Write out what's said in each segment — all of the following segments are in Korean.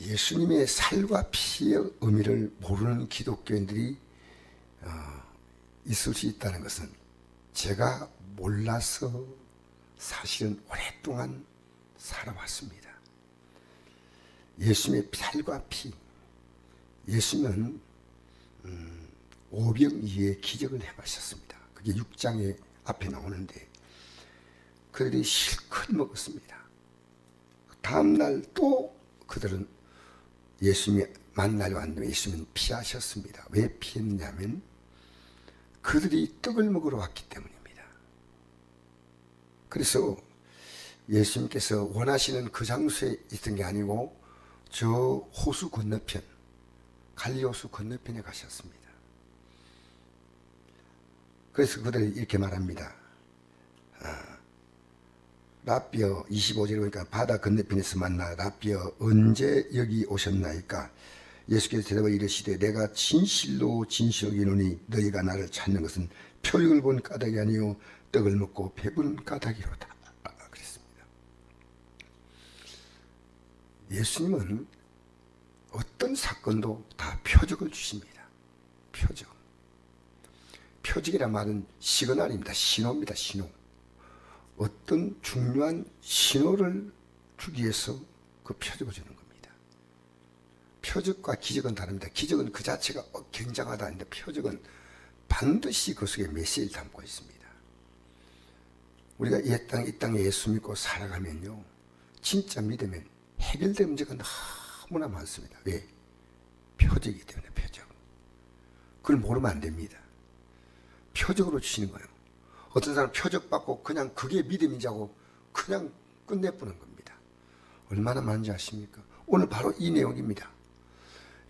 예수님의 살과 피의 의미를 모르는 기독교인들이 있을 수 있다는 것은 제가 몰라서 사실은 오랫동안 살아왔습니다. 예수님의 살과 피, 예수님은 오병 이후에 기적을 행하셨습니다. 그게 6장에 앞에 나오는데 그들이 실컷 먹었습니다. 다음날 또 그들은 예수님이 만나러 왔는데 예수님은 피하셨습니다. 왜 피했냐면 그들이 떡을 먹으러 왔기 때문입니다. 그래서 예수님께서 원하시는 그 장소에 있던 게 아니고 저 호수 건너편, 갈릴리 호수 건너편에 가셨습니다. 그래서 그들이 이렇게 말합니다. 라비어 25절에 보니까 바다 건너편에서 만나 라비어 언제 여기 오셨나이까? 예수께서 대답하여 이르시되 내가 진실로 진실로 이르노니 너희가 나를 찾는 것은 표적을 본 까닭이 아니요 떡을 먹고 배부른 까닭이로다. 그랬습니다. 예수님은 어떤 사건도 다 표적을 주십니다. 표적. 표적이란 말은 시그널입니다. 신호입니다. 신호. 어떤 중요한 신호를 주기 위해서 그 표적을 주는 겁니다. 표적과 기적은 다릅니다. 기적은 그 자체가 굉장하다 하는데 표적은 반드시 그 속에 메시지를 담고 있습니다. 우리가 이 땅에 예수 믿고 살아가면요, 진짜 믿으면 해결될 문제가 너무나 많습니다. 왜? 표적이기 때문에. 표적. 그걸 모르면 안 됩니다. 표적으로 주시는 거예요. 어떤 사람은 표적 받고 그냥 그게 믿음인지 하고 그냥 끝내보는 겁니다. 얼마나 많은지 아십니까? 오늘 바로 이 내용입니다.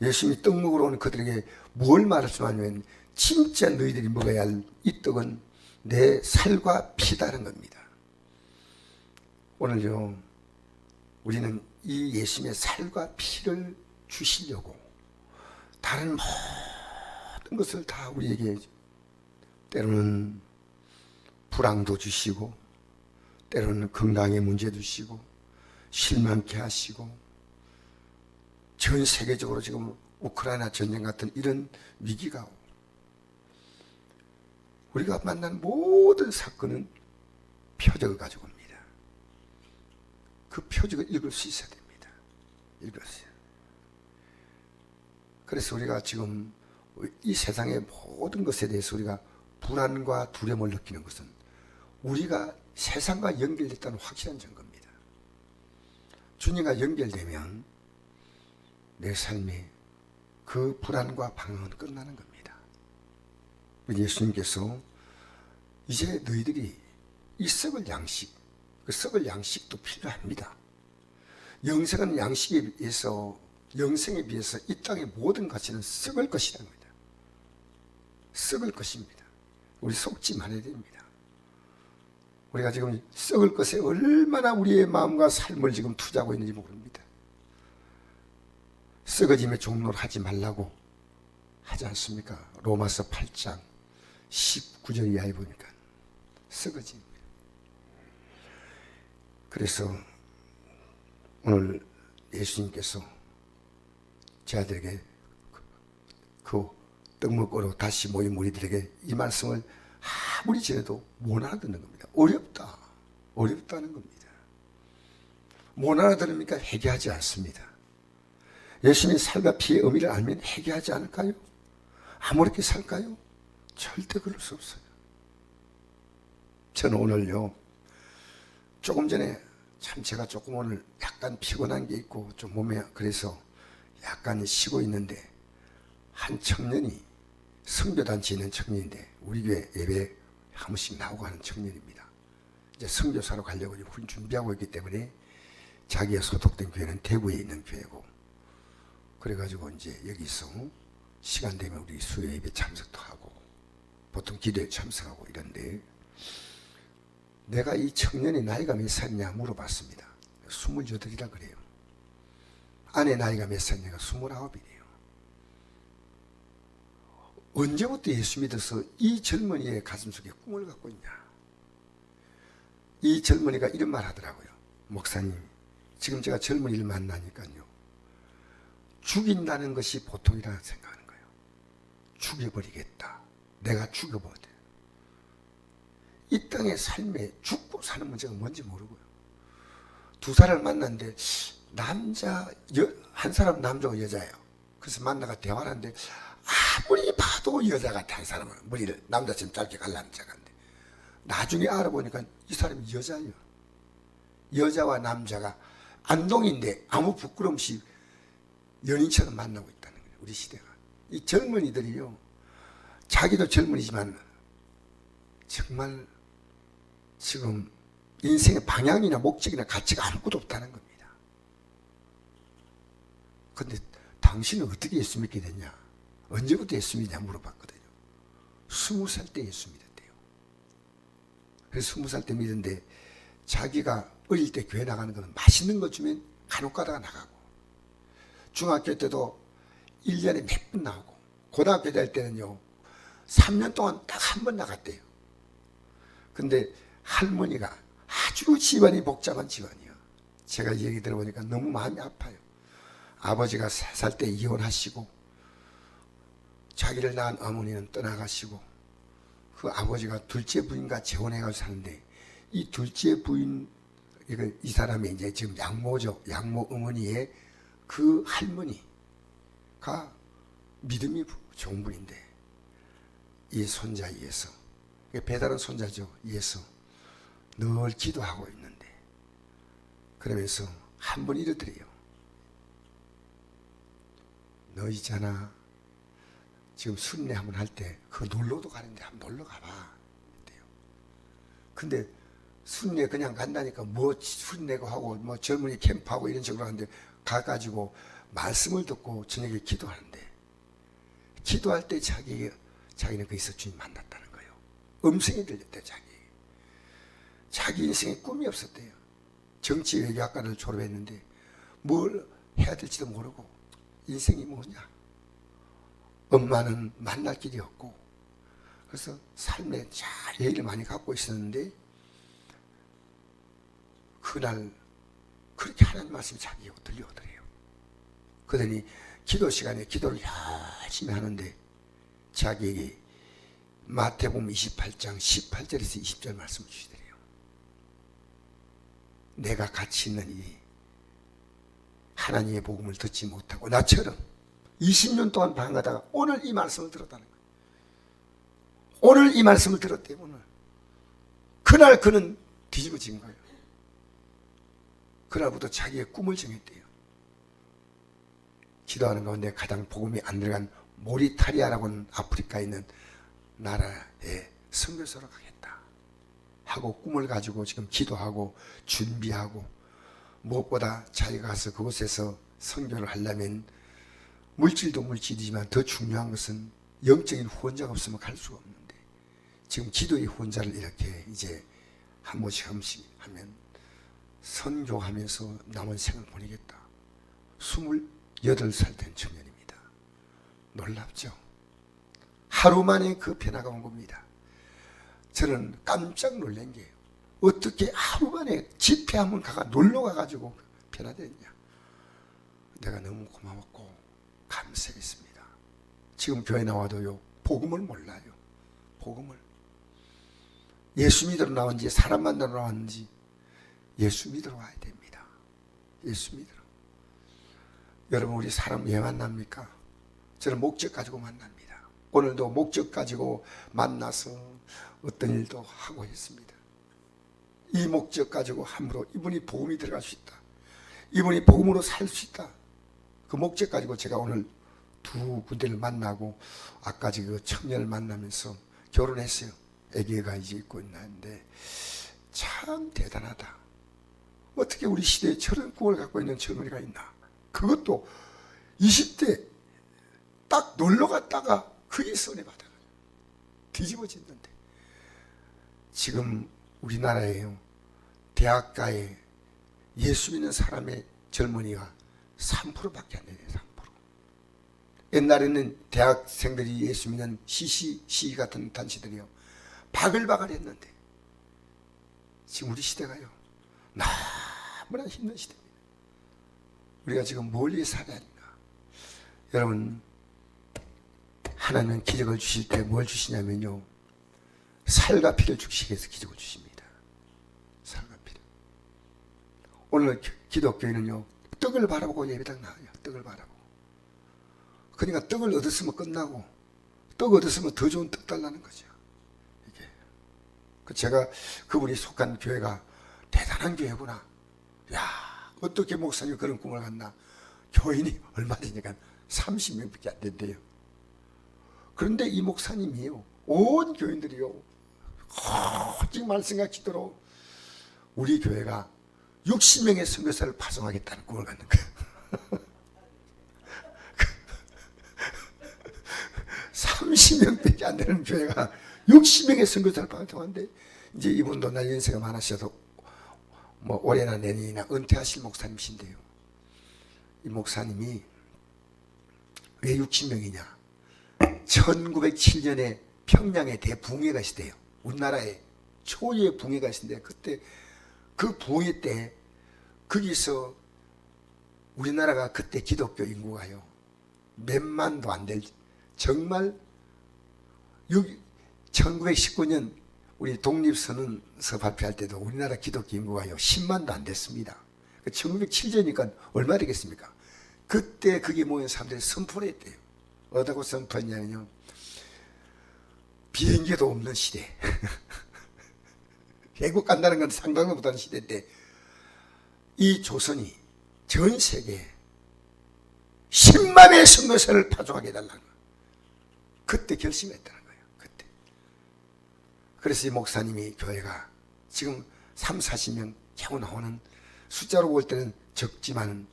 예수님이 떡 먹으러 오는 그들에게 뭘 말씀하냐면 진짜 너희들이 먹어야 할 이 떡은 내 살과 피다는 겁니다. 오늘요, 우리는 이 예수님의 살과 피를 주시려고 다른 모든 것을 다 우리에게 때로는 불황도 주시고 때로는 건강의 문제 주시고 실망케 하시고 전 세계적으로 지금 우크라이나 전쟁 같은 이런 위기가 오고 우리가 만난 모든 사건은 표적을 가지고 옵니다. 그 표적을 읽을 수 있어야 됩니다. 읽었어요. 그래서 우리가 지금 이 세상의 모든 것에 대해서 우리가 불안과 두려움을 느끼는 것은 우리가 세상과 연결됐다는 확실한 증거입니다. 주님과 연결되면 내 삶에 그 불안과 방황은 끝나는 겁니다. 예수님께서 이제 너희들이 이 썩을 양식, 그 썩을 양식도 필요합니다. 영생은 양식에 비해서, 영생에 비해서 이 땅의 모든 가치는 썩을 것이라는 겁니다. 썩을 것입니다. 우리 속지 말아야 됩니다. 우리가 지금 썩을 것에 얼마나 우리의 마음과 삶을 지금 투자하고 있는지 모릅니다. 썩어짐의 종로를 하지 말라고 하지 않습니까? 로마서 8장 19절 이하에 보니까 썩어짐. 그래서 오늘 예수님께서 제 아들에게 그 떡 먹고로 다시 모인 무리들에게 이 말씀을 아무리 전해도 못 알아듣는 겁니다. 어렵다. 어렵다는 겁니다. 못 알아들으니까 회개하지 않습니다. 예수님의 살과 피의 의미를 알면 회개하지 않을까요? 아무렇게 살까요? 절대 그럴 수 없어요. 저는 오늘요, 조금 전에 참 제가 조금 오늘 약간 피곤한 게 있고 좀 몸에 그래서 약간 쉬고 있는데 한 청년이 선교단체에 있는 청년인데 우리 교회 예배 한 번씩 나오고 하는 청년입니다. 이제 선교사로 가려고 준비하고 있기 때문에 자기가 소속된 교회는 대구에 있는 교회고 그래가지고 이제 여기서 시간 되면 우리 수요 예배 참석도 하고 보통 기도에 참석하고 이런데 내가 이 청년의 나이가 몇 살이냐 물어봤습니다. 28이라 그래요. 아내 나이가 몇 살이냐가 29이래요. 언제부터 예수 믿어서 이 젊은이의 가슴속에 꿈을 갖고 있냐. 이 젊은이가 이런 말 하더라고요. 목사님, 지금 제가 젊은이를 만나니까요, 죽인다는 것이 보통이라고 생각하는 거예요. 죽여버리겠다. 내가 죽여버려. 이 땅의 삶에 죽고 사는 문제가 뭔지 모르고요. 두 사람을 만났는데 한 사람 남자고 여자예요. 그래서 만나가 대화를 하는데 아무리 봐도 여자 같아. 한 사람은 머리를 남자처럼 짧게 갈라는 자가인데 나중에 알아보니까 이 사람이 여자예요. 여자와 남자가 안동인데 아무 부끄럼 없이 연인처럼 만나고 있다는 거예요. 우리 시대가. 이 젊은이들이요, 자기도 젊은이지만 정말 지금 인생의 방향이나 목적이나 가치가 아무것도 없다는 겁니다. 근데 당신은 어떻게 예수 믿게 됐냐? 언제부터 예수 믿냐 물어봤거든요. 20살 때 예수 믿었대요. 그래서 20살 때 믿었는데 자기가 어릴 때 교회 나가는 거는 맛있는 거 주면 간혹 가다가 나가고, 중학교 때도 1년에 몇 번 나오고, 고등학교 다닐 때는요 3년 동안 딱 한 번 나갔대요. 근데 할머니가 아주 집안이 복잡한 집안이에요. 제가 얘기 들어보니까 너무 마음이 아파요. 아버지가 3살 때 이혼하시고 자기를 낳은 어머니는 떠나가시고 그 아버지가 둘째 부인과 재혼해가지고 사는데 이 둘째 부인, 이 사람이 이제 지금 양모죠. 양모 어머니의 그 할머니가 믿음이 좋은 분인데 이 손자 위해서, 배다른 손자죠, 위해서 늘 기도하고 있는데, 그러면서 한 번 이러더래요. 너 있잖아, 지금 순례 한번 할 때 그 놀러도 가는데 한번 놀러 가봐 그랬대요. 근데 순례 그냥 간다니까 뭐 순례고 하고 뭐 젊은이 캠프하고 이런 식으로 하는데 가가지고 말씀을 듣고 저녁에 기도하는데, 기도할 때 자기는 거기서 주님 만났다는 거예요. 음성이 들렸대요. 자기 인생에 꿈이 없었대요. 정치 외교학과를 졸업했는데 뭘 해야 될지도 모르고 인생이 뭐냐, 엄마는 만날 길이 없고, 그래서 삶에 잘 예의를 많이 갖고 있었는데 그날 그렇게 하나님 말씀이 자기에 들려오더래요. 그러더니 기도 시간에 기도를 열심히 하는데 자기에게 마태복음 28장 18절에서 20절 말씀을 주시더래요. 내가 가치 있는 이 하나님의 복음을 듣지 못하고 나처럼 20년 동안 방황하다가 오늘 이 말씀을 들었다는 거예요. 오늘 이 말씀을 들었대요. 오늘. 그날 그는 뒤집어진 거예요. 그날부터 자기의 꿈을 정했대요. 기도하는 가운데 가장 복음이 안 들어간 모리타리아라고는 아프리카에 있는 나라에 선교사로 가겠다 하고 꿈을 가지고 지금 기도하고 준비하고, 무엇보다 자기가 가서 그곳에서 선교를 하려면 물질도 물질이지만 더 중요한 것은 영적인 후원자가 없으면 갈 수가 없는데, 지금 기도의 후원자를 이렇게 이제 한 번씩 하면 선교하면서 남은 생을 보내겠다. 28살 된 청년입니다. 놀랍죠? 하루 만에 그 변화가 온 겁니다. 저는 깜짝 놀란 게 어떻게 하루 만에 집회 한번 놀러 가가지고 변화됐냐. 내가 너무 고마웠고 감사했습니다. 지금 교회 나와도요, 복음을 몰라요. 복음을. 예수 믿으러 나왔는지 사람 만나러 나왔는지 예수 믿으러 와야 됩니다. 예수 믿으러. 여러분, 우리 사람 왜 만납니까? 저는 목적 가지고 만납니다. 오늘도 목적 가지고 만나서 어떤 일도 하고 했습니다. 이 목적 가지고 함부로 이분이 복음이 들어갈 수 있다, 이분이 복음으로 살 수 있다, 그 목적 가지고 제가 오늘 두 군데를 만나고 아까 그 청년을 만나면서 결혼했어요. 아기가 이제 있고 있는데 참 대단하다. 어떻게 우리 시대에 저런 꿈을 갖고 있는 젊은이가 있나. 그것도 20대 딱 놀러 갔다가 그게 선해받아가지고 뒤집어졌는데, 지금 우리나라에요, 대학가에 예수 믿는 사람의 젊은이가 3%밖에 안 돼요. 3%. 옛날에는 대학생들이 예수 믿는 시시 같은 단체들이요, 바글바글 했는데 지금 우리 시대가요, 너무나 힘든 시대입니다. 우리가 지금 뭘 위해 살아야 하는가. 여러분, 하나님은 기적을 주실 때 뭘 주시냐면요, 살과 피를 주시기 위해서 기적을 주십니다. 살과 피를. 오늘 기독교인은요, 떡을 바라보고 예배당 나와요. 떡을 바라보고. 그러니까 떡을 얻었으면 끝나고, 떡 얻었으면 더 좋은 떡 달라는 거죠. 이게. 제가 그분이 속한 교회가 대단한 교회구나. 야, 어떻게 목사님이 그런 꿈을 갖나. 교인이 얼마 되니까 30명밖에 안 된대요. 그런데 이 목사님이요, 온 교인들이요, 오직 말씀과 기도로 우리 교회가 60명의 선교사를 파송하겠다는 꿈을 갖는 거예요. 30명밖에 안 되는 교회가 60명의 선교사를 파송하는데, 이제 이분도 날 연세가 많으셔서 뭐 올해나 내년이나 은퇴하실 목사님이신데요, 이 목사님이 왜 60명이냐, 1907년에 평양에 대붕해가 있었대요. 우리나라에 초유의 붕해가 있었는데, 그때 그 붕해 때 거기서 우리나라가 그때 기독교 인구가요 몇만도 안 될, 정말 1919년 우리 독립선언서 발표할 때도 우리나라 기독교 인구가요 10만도 안 됐습니다. 1907년이니까 얼마 되겠습니까? 그때 거기 모인 사람들이 선포를 했대요. 어디다고 선포했냐면요, 비행기도 없는 시대, 외국 간다는 건 상상도 못하는 시대인데, 이 조선이 전 세계에 10만의 선교사를 파송하게 해달라는 거예요. 그때 결심했다는 거예요. 그때. 그래서 이 목사님이 교회가 지금 30, 40명 겨우 나오는, 숫자로 볼 때는 적지만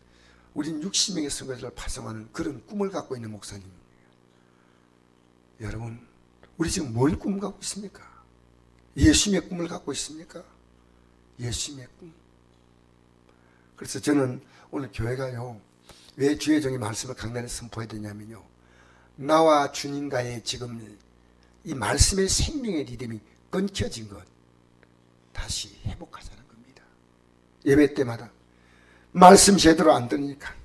우린 60명의 선교사를 파송하는 그런 꿈을 갖고 있는 목사님입니다. 여러분, 우리 지금 뭘 꿈을 갖고 있습니까? 예수님의 꿈을 갖고 있습니까? 예수님의 꿈. 그래서 저는 오늘 교회가요, 왜 주의 종이 말씀을 강단에 선포해야 되냐면요, 나와 주님과의 지금 이 말씀의 생명의 리듬이 끊겨진 것 다시 회복하자는 겁니다. 예배 때마다 말씀 제대로 안 들으니까,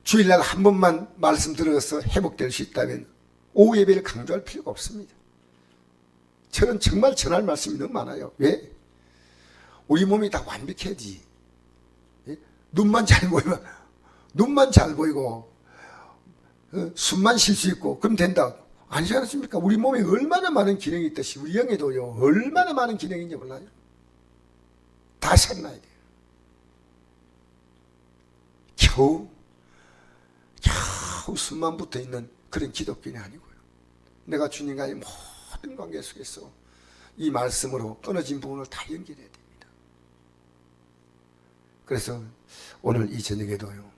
주일날 한 번만 말씀 들어서 회복될 수 있다면 오후 예배를 강조할 필요가 없습니다. 저는 정말 전할 말씀이 너무 많아요. 왜? 우리 몸이 다 완벽해야지. 눈만 잘 보이면, 눈만 잘 보이고 숨만 쉴 수 있고 그럼 된다. 아니지 않습니까? 우리 몸에 얼마나 많은 기능이 있듯이 우리 영에도요 얼마나 많은 기능인지 몰라요. 다 살아나야 돼요. 겨우 숨만 붙어 있는 그런 기독교인이 아니고요, 내가 주님과의 모든 관계 속에서 이 말씀으로 끊어진 부분을 다 연결해야 됩니다. 그래서 오늘 이 저녁에도요,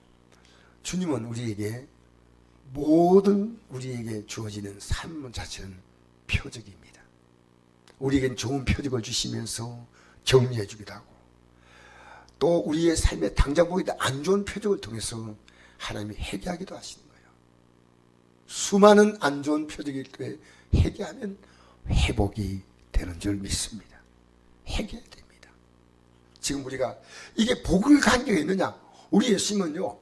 주님은 우리에게 모든 우리에게 주어지는 삶 자체는 표적입니다. 우리에겐 좋은 표적을 주시면서 격려해 주기도 하고, 또 우리의 삶에 당장 보이다 안 좋은 표적을 통해서 하나님이 회개하기도 하시는 거예요. 수많은 안 좋은 표적일 때 회개하면 회복이 되는 줄 믿습니다. 회개해야 됩니다. 지금 우리가 이게 복을 관계가 있느냐? 우리 예수님은요,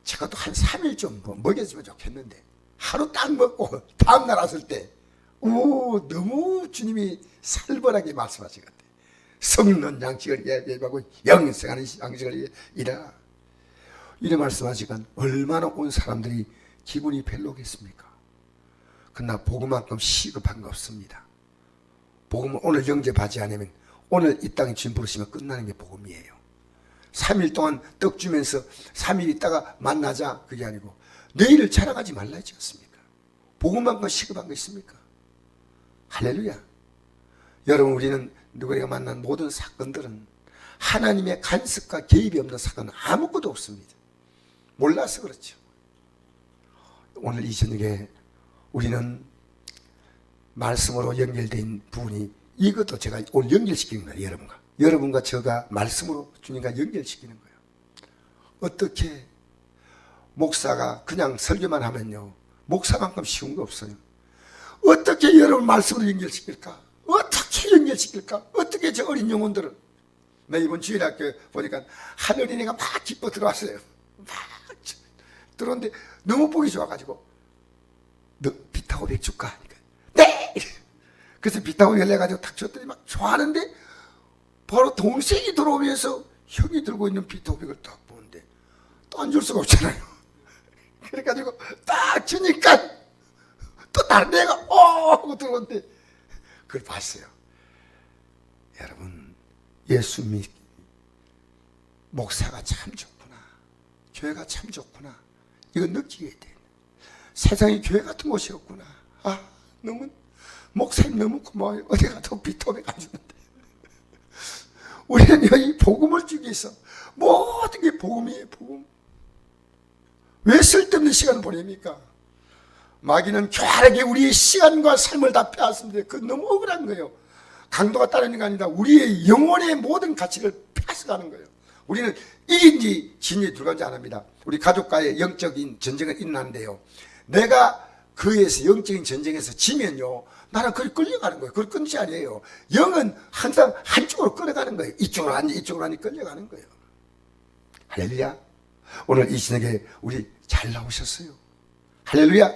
제가 또 한 3일 좀 먹였으면 좋겠는데, 하루 딱 먹고 다음날 왔을 때 너무 주님이 살벌하게 말씀하신 것 같아요. 성는 양식을 예배하고 영생하는 양식을 이라, 이래 말씀하시건 얼마나 온 사람들이 기분이 별로겠습니까? 그러나 복음만큼 시급한 거 없습니다. 복음은 오늘 영접하지 않으면, 오늘 이 땅에 주님 부르시면 끝나는 게 복음이에요. 3일 동안 떡 주면서 3일 있다가 만나자, 그게 아니고 내일을 자랑하지 말라 했지 않습니까? 복음만큼 시급한 거 있습니까? 할렐루야. 여러분, 우리는 우리가 만난 모든 사건들은 하나님의 간섭과 개입이 없는 사건은 아무것도 없습니다. 몰라서 그렇죠. 오늘 이 저녁에 우리는 말씀으로 연결된 부분이, 이것도 제가 오늘 연결시키는 거예요. 여러분과 저가 말씀으로 주님과 연결시키는 거예요. 어떻게 목사가 그냥 설교만 하면요, 목사만큼 쉬운 거 없어요. 어떻게 여러분 말씀으로 연결시킬까? 어떻게 연결시킬까? 어떻게 저 어린 영혼들을. 나 이번 주일학교 보니까 한 어린이가 막 기뻐 들어왔어요. 막 들어오는데 너무 보기 좋아가지고 너 비타오백 줄까? 하니까 네! 그래서 비타오백 열려가지고 탁 줬더니 막 좋아하는데 바로 동생이 들어오면서 형이 들고 있는 비타오백을 딱 보는데 또 안 줄 수가 없잖아요. 그래가지고 딱 주니까 또 다른 애가 하고 들어오는데 그걸 봤어요. 여러분, 예수 믿 목사가 참 좋구나, 교회가 참 좋구나, 이거 느끼게 돼. 세상에 교회 같은 곳이 없구나. 너무 목사님 너무 고마워요. 어디 가도 비토백 안 주는데 우리는 여기 복음을 주기 위해서 모든 게 복음이에요. 복음. 왜 쓸데없는 시간을 보냅니까? 마귀는 교활하게 우리의 시간과 삶을 다 빼앗습니다. 그건 너무 억울한 거예요. 강도가 따르는 게 아니라 우리의 영혼의 모든 가치를 빼앗아가는 거예요. 우리는 이긴지 진지 들어간지 안 합니다. 우리 가족과의 영적인 전쟁은 일어나는데요, 내가 그에서 영적인 전쟁에서 지면요, 나는 그걸 끌려가는 거예요. 그걸 끊지 아니에요. 영은 항상 한쪽으로 끌어가는 거예요. 이쪽으로 하니 이쪽으로 하니 끌려가는 거예요. 할렐루야. 오늘 이 저녁에 우리 잘 나오셨어요. 할렐루야.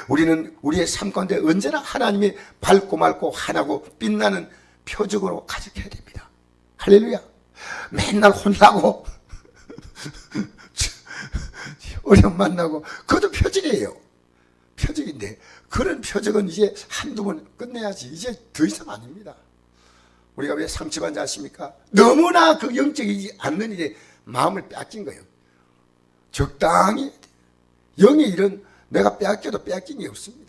우리는 우리의 삶 가운데 언제나 하나님의 밝고 맑고 환하고 빛나는 표적으로 가득해야 됩니다. 할렐루야. 맨날 혼나고 어려움 만나고 그것도 표적이에요. 표적인데 그런 표적은 이제 한두 번 끝내야지 이제 더 이상 아닙니다. 우리가 왜 상처받는지 아십니까? 너무나 그 영적이지 않는 일에 마음을 빼앗긴 거예요. 적당히 영의 일은 내가 빼앗겨도 빼앗긴 게 없습니다.